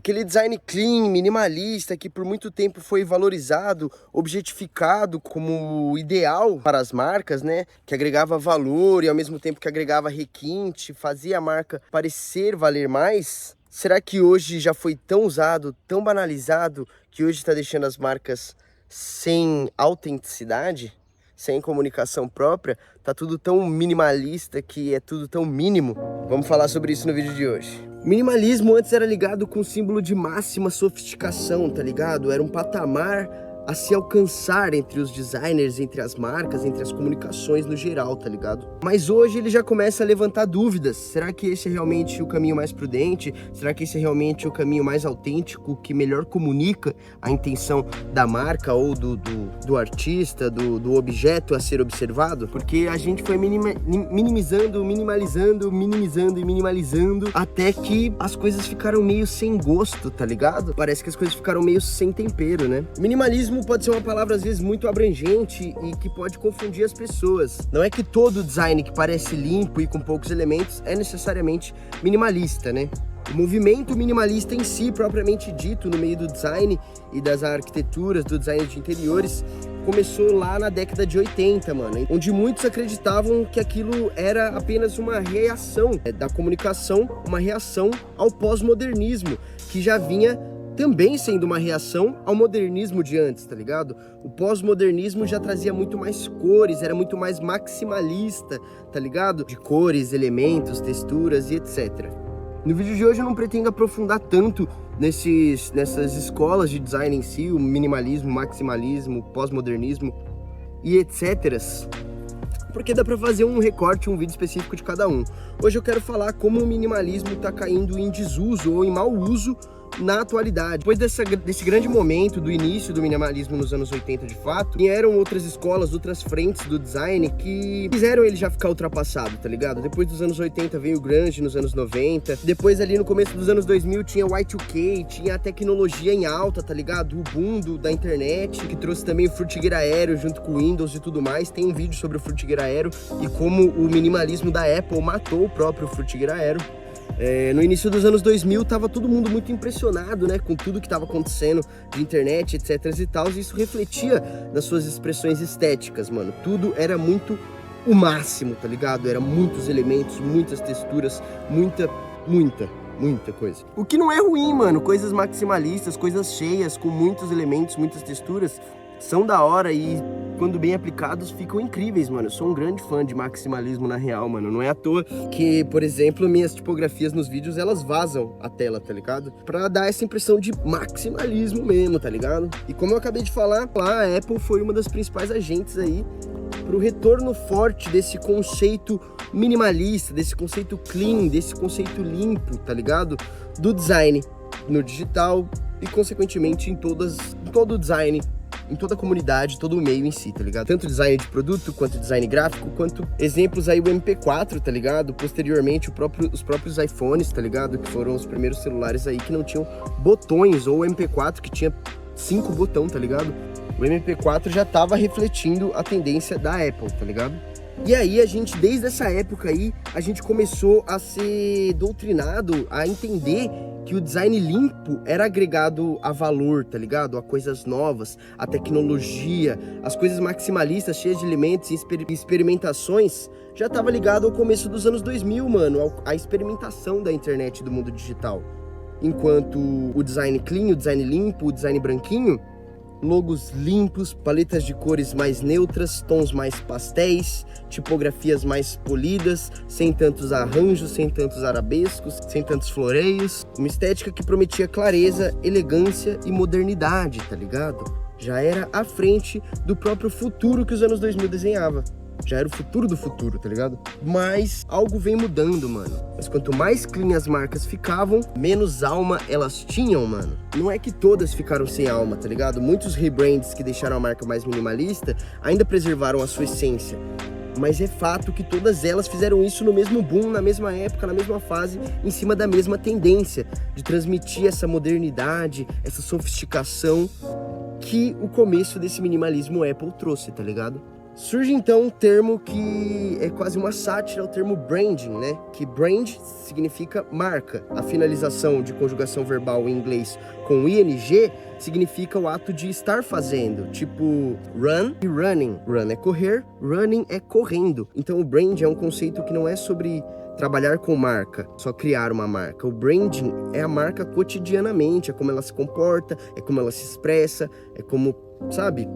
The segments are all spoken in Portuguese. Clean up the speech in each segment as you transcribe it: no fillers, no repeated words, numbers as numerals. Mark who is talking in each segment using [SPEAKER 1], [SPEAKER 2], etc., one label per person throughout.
[SPEAKER 1] Aquele design clean, minimalista, que por muito tempo foi valorizado, objetificado como ideal para as marcas, né? Que agregava valor e ao mesmo tempo que agregava requinte, fazia a marca parecer valer mais. Será que hoje já foi tão usado, tão banalizado, que hoje está deixando as marcas sem autenticidade? Sem comunicação própria? Tá tudo tão minimalista que é tudo tão mínimo? Vamos falar sobre isso no vídeo de hoje. Minimalismo antes era ligado com o símbolo de máxima sofisticação, tá ligado? Era um patamar a se alcançar entre os designers, entre as marcas, entre as comunicações no geral, tá ligado? Mas hoje ele já começa a levantar dúvidas. Será que esse é realmente o caminho mais prudente? Será que esse é realmente o caminho mais autêntico, que melhor comunica a intenção da marca ou do artista, do objeto a ser observado? Porque a gente foi minimizando, minimalizando, até que as coisas ficaram meio sem gosto, tá ligado? Parece que as coisas ficaram meio sem tempero, né? Minimalismo pode ser uma palavra às vezes muito abrangente e que pode confundir as pessoas. Não é que todo design que parece limpo e com poucos elementos é necessariamente minimalista, né? O movimento minimalista em si, propriamente dito, no meio do design e das arquiteturas, do design de interiores, começou lá na década de 80, mano, onde muitos acreditavam que aquilo era apenas uma reação da comunicação, uma reação ao pós-modernismo, que já vinha também sendo uma reação ao modernismo de antes, tá ligado? O pós-modernismo já trazia muito mais cores, era muito mais maximalista, tá ligado? De cores, elementos, texturas e etc. No vídeo de hoje eu não pretendo aprofundar tanto nessas escolas de design em si, o minimalismo, maximalismo, pós-modernismo e etc. Porque dá pra fazer um recorte, um vídeo específico de cada um. Hoje eu quero falar como o minimalismo tá caindo em desuso ou em mau uso na atualidade. Depois desse grande momento do início do minimalismo nos anos 80 de fato, vieram outras escolas, outras frentes do design que fizeram ele já ficar ultrapassado, tá ligado? Depois dos anos 80 veio o grunge nos anos 90, depois ali no começo dos anos 2000 tinha o Y2K, tinha a tecnologia em alta, tá ligado? O boom da internet, que trouxe também o Fruitigear Aero junto com o Windows e tudo mais. Tem um vídeo sobre o Fruitigear Aero e como o minimalismo da Apple matou o próprio Fruitigear Aero. No início dos anos 2000 tava todo mundo muito impressionado, né, com tudo que estava acontecendo de internet, etc e tal, e isso refletia nas suas expressões estéticas, mano. Tudo era muito o máximo, tá ligado? Era muitos elementos, muitas texturas, muita coisa. O que não é ruim, mano. Coisas maximalistas, coisas cheias, com muitos elementos, muitas texturas, são da hora e, quando bem aplicados, ficam incríveis, mano. Eu sou um grande fã de maximalismo na real, mano. Não é à toa que, por exemplo, minhas tipografias nos vídeos, elas vazam a tela, tá ligado? Pra dar essa impressão de maximalismo mesmo, tá ligado? E como eu acabei de falar, a Apple foi uma das principais agentes aí pro retorno forte desse conceito minimalista, desse conceito clean, desse conceito limpo, tá ligado? Do design no digital e, consequentemente, em todo o design, em toda a comunidade, todo o meio em si, tá ligado? Tanto design de produto, quanto design gráfico, quanto exemplos aí o MP4, tá ligado? Posteriormente os próprios iPhones, tá ligado? Que foram os primeiros celulares aí que não tinham botões, ou o MP4 que tinha 5 botões, tá ligado? O MP4 já tava refletindo a tendência da Apple, tá ligado? E aí desde essa época aí, a gente começou a ser doutrinado, a entender que o design limpo era agregado a valor, tá ligado? A coisas novas, a tecnologia, as coisas maximalistas, cheias de elementos e experimentações, já tava ligado ao começo dos anos 2000, mano, à experimentação da internet e do mundo digital. Enquanto o design clean, o design limpo, o design branquinho, logos limpos, paletas de cores mais neutras, tons mais pastéis, tipografias mais polidas, sem tantos arranjos, sem tantos arabescos, sem tantos floreios. Uma estética que prometia clareza, elegância e modernidade, tá ligado? Já era à frente do próprio futuro que os anos 2000 desenhava. Já era o futuro do futuro, tá ligado? Mas algo vem mudando, mano. Mas quanto mais clean as marcas ficavam, menos alma elas tinham, mano. Não é que todas ficaram sem alma, tá ligado? Muitos rebrands que deixaram a marca mais minimalista ainda preservaram a sua essência. Mas é fato que todas elas fizeram isso no mesmo boom, na mesma época, na mesma fase, em cima da mesma tendência de transmitir essa modernidade, essa sofisticação que o começo desse minimalismo Apple trouxe, tá ligado? Surge então um termo que é quase uma sátira ao termo branding, né? Que brand significa marca. A finalização de conjugação verbal em inglês com ing significa o ato de estar fazendo, tipo run e running. Run é correr, running é correndo. Então o brand é um conceito que não é sobre trabalhar com marca, só criar uma marca. O branding é a marca cotidianamente, é como ela se comporta, é como ela se expressa, é como, sabe,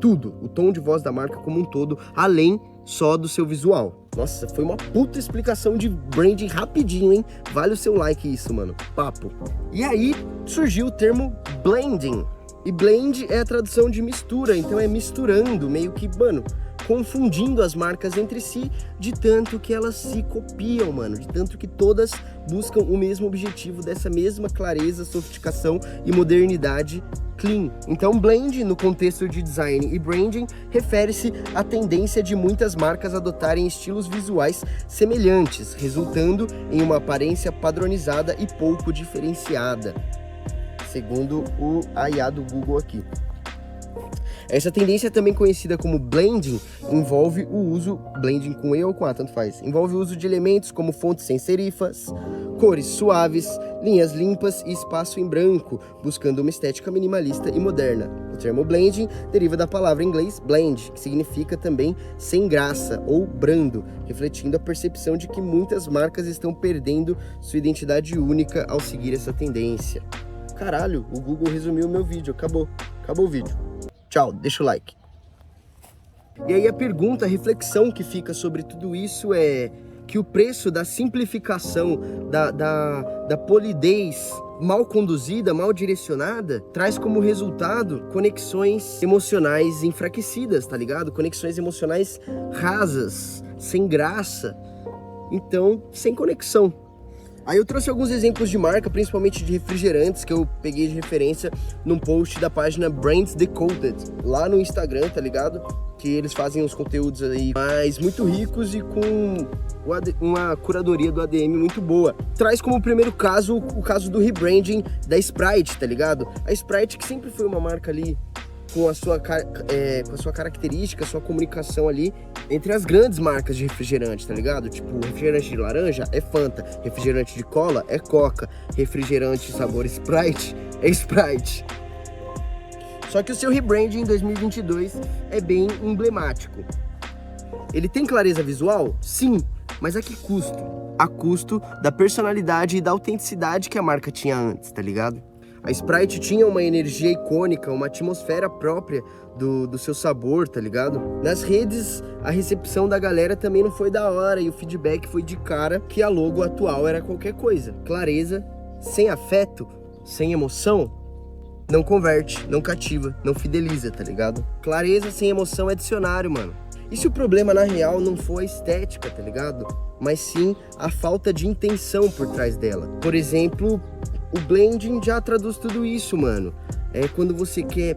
[SPEAKER 1] tudo, o tom de voz da marca como um todo, além só do seu visual. Nossa, foi uma puta explicação de branding rapidinho, hein? Vale o seu like isso, mano. Papo. E aí surgiu o termo blending. E blend é a tradução de mistura, então é misturando, meio que, mano, confundindo as marcas entre si, de tanto que elas se copiam, mano, de tanto que todas buscam o mesmo objetivo dessa mesma clareza, sofisticação e modernidade clean. Então, blend, no contexto de design e branding, refere-se à tendência de muitas marcas adotarem estilos visuais semelhantes, resultando em uma aparência padronizada e pouco diferenciada, segundo o IA do Google aqui. Essa tendência, também conhecida como blending, envolve o uso, blending com E ou com A, tanto faz, envolve o uso de elementos como fontes sem serifas, cores suaves, linhas limpas e espaço em branco, buscando uma estética minimalista e moderna. O termo blending deriva da palavra em inglês blend, que significa também sem graça ou brando, refletindo a percepção de que muitas marcas estão perdendo sua identidade única ao seguir essa tendência. Caralho, o Google resumiu o meu vídeo, acabou o vídeo. Tchau, deixa o like. E aí a pergunta, a reflexão que fica sobre tudo isso é que o preço da simplificação, da polidez mal conduzida, mal direcionada, traz como resultado conexões emocionais enfraquecidas, tá ligado? Conexões emocionais rasas, sem graça, então sem conexão. Aí eu trouxe alguns exemplos de marca, principalmente de refrigerantes, que eu peguei de referência num post da página Brands Decoded, lá no Instagram, tá ligado? Que eles fazem uns conteúdos aí, mas muito ricos e com uma curadoria do ADM muito boa. Traz como primeiro caso o caso do rebranding da Sprite, tá ligado? A Sprite, que sempre foi uma marca ali com a sua característica, a sua comunicação ali entre as grandes marcas de refrigerante, tá ligado? Tipo, refrigerante de laranja é Fanta, refrigerante de cola é Coca, refrigerante sabor Sprite é Sprite. Só que o seu rebranding em 2022 é bem emblemático. Ele tem clareza visual? Sim, mas a que custo? A custo da personalidade e da autenticidade que a marca tinha antes, tá ligado? A Sprite tinha uma energia icônica, uma atmosfera própria do seu sabor, tá ligado? Nas redes, a recepção da galera também não foi da hora e o feedback foi de cara que a logo atual era qualquer coisa. Clareza, sem afeto, sem emoção, não converte, não cativa, não fideliza, tá ligado? Clareza sem emoção é dicionário, mano. E se o problema na real não for a estética, tá ligado? Mas sim a falta de intenção por trás dela. Por exemplo, o blending já traduz tudo isso, mano. É quando você quer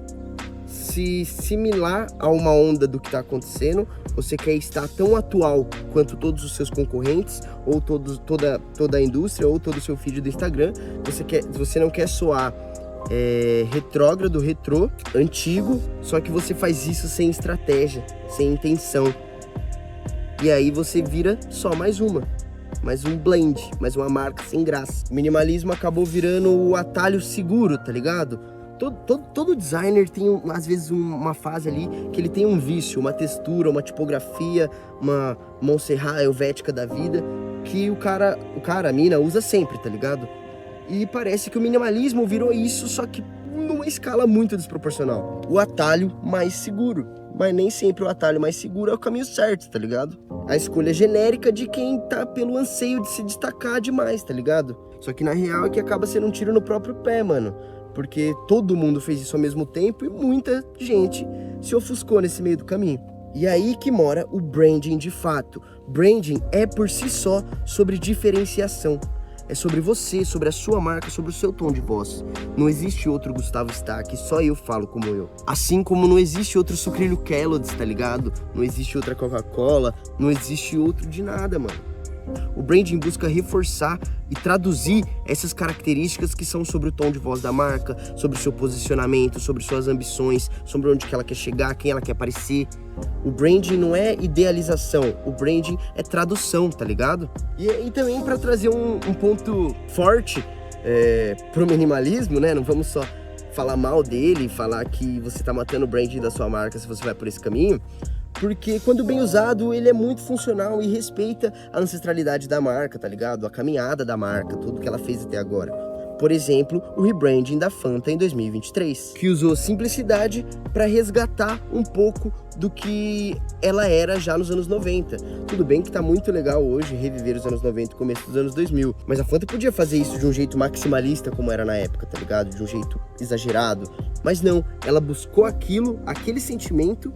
[SPEAKER 1] se similar a uma onda do que tá acontecendo, você quer estar tão atual quanto todos os seus concorrentes, ou toda a indústria, ou todo o seu feed do Instagram. Você não quer soar retrógrado, retrô, antigo, só que você faz isso sem estratégia, sem intenção. E aí você vira só mais um blend, mais uma marca sem graça. O minimalismo acabou virando o atalho seguro, tá ligado? Todo designer tem, às vezes, uma fase ali que ele tem um vício, uma textura, uma tipografia, uma Montserrat helvética da vida, que a mina usa sempre, tá ligado? E parece que o minimalismo virou isso, só que numa escala muito desproporcional. O atalho mais seguro. Mas nem sempre o atalho mais seguro é o caminho certo, tá ligado? A escolha genérica de quem tá pelo anseio de se destacar demais, tá ligado? Só que na real é que acaba sendo um tiro no próprio pé, mano. Porque todo mundo fez isso ao mesmo tempo e muita gente se ofuscou nesse meio do caminho. E aí que mora o branding de fato. Branding é por si só sobre diferenciação. É sobre você, sobre a sua marca, sobre o seu tom de voz. Não existe outro Gustavo Stack, só eu falo como eu. Assim como não existe outro sucrilho Kellogg's, tá ligado? Não existe outra Coca-Cola, não existe outro de nada, mano. O branding busca reforçar e traduzir essas características que são sobre o tom de voz da marca, sobre o seu posicionamento, sobre suas ambições, sobre onde que ela quer chegar, quem ela quer parecer. O branding não é idealização, o branding é tradução, tá ligado? E também para trazer um ponto forte pro minimalismo, né? Não vamos só falar mal dele, falar que você tá matando o branding da sua marca se você vai por esse caminho, porque quando bem usado, ele é muito funcional e respeita a ancestralidade da marca, tá ligado? A caminhada da marca, tudo que ela fez até agora. Por exemplo, o rebranding da Fanta em 2023, que usou simplicidade para resgatar um pouco do que ela era já nos anos 90. Tudo bem que tá muito legal hoje reviver os anos 90 e começo dos anos 2000, mas a Fanta podia fazer isso de um jeito maximalista como era na época, tá ligado? De um jeito exagerado. Mas não, ela buscou aquele sentimento,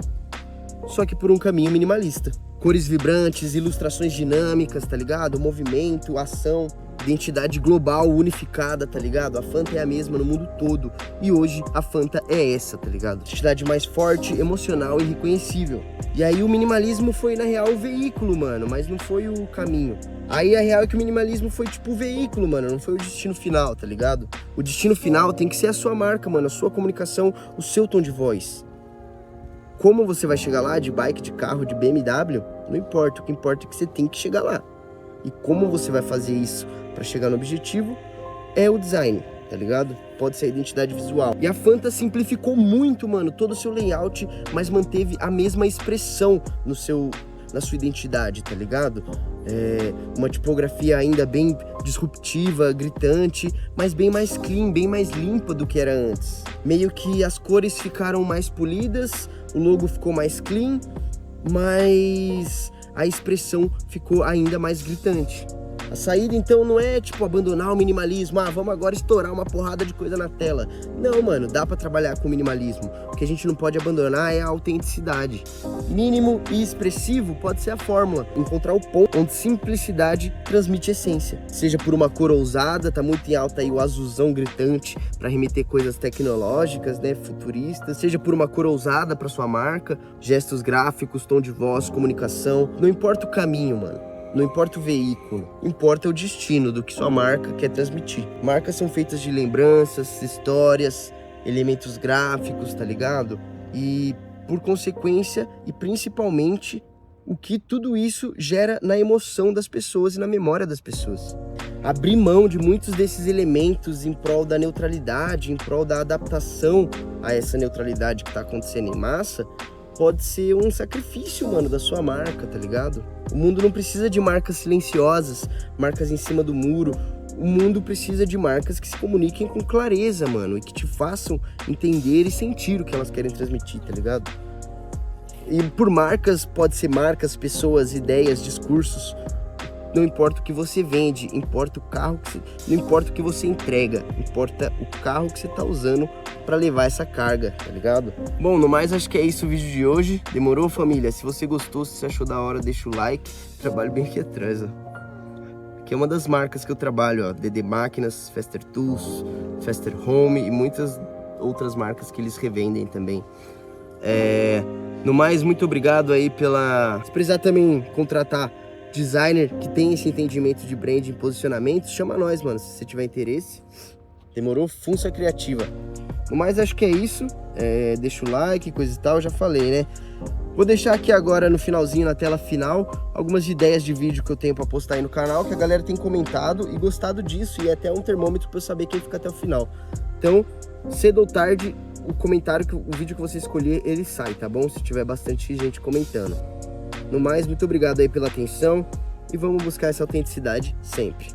[SPEAKER 1] só que por um caminho minimalista. Cores vibrantes, ilustrações dinâmicas, tá ligado? Movimento, ação, identidade global, unificada, tá ligado? A Fanta é a mesma no mundo todo. E hoje a Fanta é essa, tá ligado? Identidade mais forte, emocional e reconhecível. E aí o minimalismo foi, na real, o veículo, mano, mas não foi o caminho. Aí a real é que o minimalismo foi tipo o veículo, mano, não foi o destino final, tá ligado? O destino final tem que ser a sua marca, mano, a sua comunicação, o seu tom de voz. Como você vai chegar lá, de bike, de carro, de BMW, não importa. O que importa é que você tem que chegar lá. E como você vai fazer isso para chegar no objetivo é o design, tá ligado? Pode ser a identidade visual. E a Fanta simplificou muito, mano, todo o seu layout, mas manteve a mesma expressão na sua identidade, tá ligado? Uma tipografia ainda bem disruptiva, gritante, mas bem mais clean, bem mais limpa do que era antes. Meio que as cores ficaram mais polidas, o logo ficou mais clean, mas a expressão ficou ainda mais gritante. A saída, então, não é, tipo, abandonar o minimalismo. Vamos agora estourar uma porrada de coisa na tela. Não, mano, dá pra trabalhar com minimalismo. O que a gente não pode abandonar é a autenticidade. Mínimo e expressivo pode ser a fórmula. Encontrar o ponto onde simplicidade transmite essência. Seja por uma cor ousada, tá muito em alta aí o azulzão gritante pra remeter coisas tecnológicas, né, futuristas. Seja por uma cor ousada pra sua marca, gestos gráficos, tom de voz, comunicação. Não importa o caminho, mano. Não importa o veículo, importa o destino do que sua marca quer transmitir. Marcas são feitas de lembranças, histórias, elementos gráficos, tá ligado? E, por consequência, e principalmente, o que tudo isso gera na emoção das pessoas e na memória das pessoas. Abrir mão de muitos desses elementos em prol da neutralidade, em prol da adaptação a essa neutralidade que tá acontecendo em massa, pode ser um sacrifício, mano, da sua marca, tá ligado? O mundo não precisa de marcas silenciosas, marcas em cima do muro. O mundo precisa de marcas que se comuniquem com clareza, mano, e que te façam entender e sentir o que elas querem transmitir, tá ligado? E por marcas, pode ser marcas, pessoas, ideias, discursos. Não importa o que você vende, importa o carro não importa o que você entrega, importa o carro que você tá usando para levar essa carga, tá ligado? Bom, no mais, acho que é isso o vídeo de hoje. Demorou, família? Se você gostou, se você achou da hora, deixa o like. Trabalho bem aqui atrás, ó. Aqui é uma das marcas que eu trabalho, ó. DD Máquinas, Faster Tools, Faster Home e muitas outras marcas que eles revendem também. No mais, muito obrigado aí pela... Se precisar também contratar designer que tem esse entendimento de branding e posicionamento, chama nós, mano, se você tiver interesse. Demorou? Funça Criativa. No mais, acho que é isso. Deixa o like, coisa e tal, já falei, né? Vou deixar aqui agora no finalzinho, na tela final, algumas ideias de vídeo que eu tenho pra postar aí no canal, que a galera tem comentado e gostado disso, e é até um termômetro pra eu saber quem fica até o final. Então, cedo ou tarde, o vídeo que você escolher, ele sai, tá bom? Se tiver bastante gente comentando. No mais, muito obrigado aí pela atenção e vamos buscar essa autenticidade sempre.